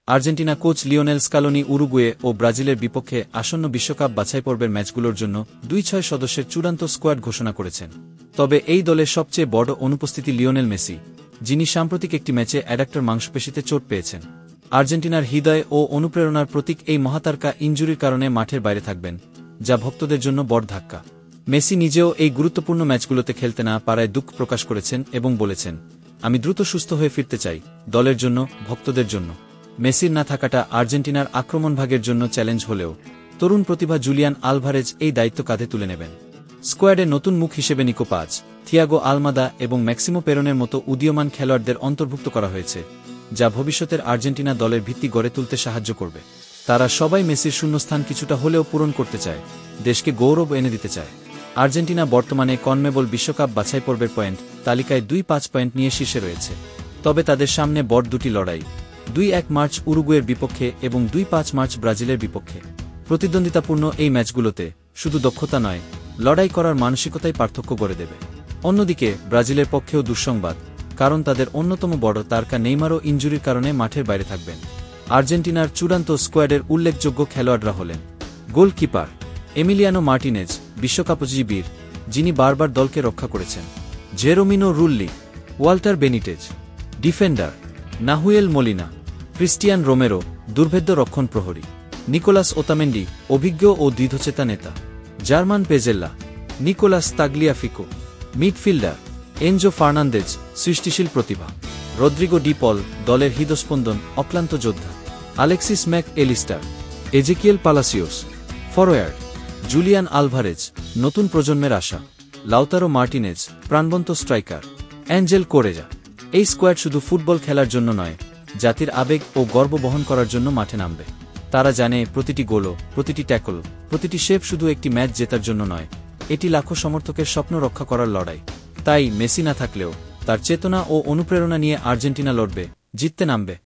Argentina coach Lionel Scaloni Uruguay ও ব্রাজিলের বিপক্ষে আসন্ন বিশ্বকাপ বাছাইপর্বের ম্যাচগুলোর জন্য ২-৬ সদস্যের চূড়ান্ত স্কোয়াড ঘোষণা করেছেন। তবে এই দলের সবচেয়ে বড় অনুপস্থিতি লিওনেল মেসি, যিনি সাম্প্রতিক একটি ম্যাচে অ্যাডাক্টর মাংসপেশিতে চোট পেয়েছেন। আর্জেন্টিনার হৃদয় ও অনুপ্রেরণার প্রতীক এই মহাতারকা ইনজুরির কারণে মাঠের বাইরে থাকবেন, যা ভক্তদের জন্য বড় ধাক্কা। মেসি নিজেও এই গুরুত্বপূর্ণ ম্যাচগুলোতে খেলতে না পারায় দুঃখ প্রকাশ করেছেন এবং বলেছেন, আমি দ্রুত সুস্থ হয়ে ফিরতে চাই, দলের জন্য, ভক্তদের জন্য। মেসির না থাকাটা আর্জেন্টিনার আক্রমণভাগের জন্য চ্যালেঞ্জ হলেও তরুণ প্রতিভা জুলিয়ান আলভারেজ এই দায়িত্ব কাঁধে তুলে নেবেন। স্কোয়াডে নতুন মুখ হিসেবে নিকো পাজ, থিয়াগো আলমাদা এবং ম্যাক্সিমো পেরনের মতো উদীয়মান খেলোয়াড়দের অন্তর্ভুক্ত করা হয়েছে, যা ভবিষ্যতের আর্জেন্টিনা দলের ভিত্তি গড়ে তুলতে সাহায্য করবে। তারা সবাই মেসির শূন্যস্থান কিছুটা হলেও পূরণ করতে চায়, দেশকে গৌরব এনে দিতে চায়। আর্জেন্টিনা বর্তমানে কনমেবল বিশ্বকাপ বাছাইপর্বের পয়েন্ট তালিকায় ২-৫ পয়েন্ট নিয়ে শীর্ষে রয়েছে। তবে তাদের সামনে বড় দুটি লড়াই, ২-১ মার্চ উরুগুয়ের বিপক্ষে এবং ২-৫ মার্চ ব্রাজিলের বিপক্ষে। প্রতিদ্বন্দ্বিতাপূর্ণ এই ম্যাচগুলোতে শুধু দক্ষতা নয়, লড়াই করার মানসিকতাই পার্থক্য গড়ে দেবে। অন্যদিকে ব্রাজিলের পক্ষেও দুঃসংবাদ, কারণ তাদের অন্যতম বড় তারকা নেইমারও ইনজুরির কারণে মাঠের বাইরে থাকবেন। আর্জেন্টিনার চূড়ান্ত স্কোয়াডের উল্লেখযোগ্য খেলোয়াড়রা হলেন গোলকিপার এমিলিয়ানো মার্টিনেজ, বিশ্বকাপজয়ী বীর, যিনি বারবার দলকে রক্ষা করেছেন; Jeronimo Rulli, Walter Benitez, defender Nahuel Molina, Cristian Romero, দুর্ভেদ্য রক্ষণ প্রহরী; নিকোলাস ওতামেন্ডি, অভিজ্ঞ ও দৃঢ়চেতা নেতা; German Pezzella, Nicolas Tagliafico, midfielder Enzo Fernandez, সৃষ্টিশীল প্রতিভা; রদ্রিগো ডি পল, দলের হৃদস্পন্দন, অক্লান্ত যোদ্ধা; Alexis Mac Allister, Ezequiel Palacios, forward Julian Alvarez, নতুন প্রজন্মের আশা; লাউতারো মার্টিনেজ, প্রাণবন্ত স্ট্রাইকার; অ্যাঞ্জেল কোরেজা। এই স্কোয়াড শুধু ফুটবল খেলার জন্য নয়, জাতির আবেগ ও গর্ব বহন করার জন্য মাঠে নামবে। তারা জানে প্রতিটি গোলও, প্রতিটি ট্যাকল, প্রতিটি সেভ শুধু একটি ম্যাচ জেতার জন্য নয়, এটি লাখো সমর্থকের স্বপ্ন রক্ষা করার লড়াই। তাই মেসি না থাকলেও তার চেতনা ও অনুপ্রেরণা নিয়ে আর্জেন্টিনা লড়বে, জিততে নামবে।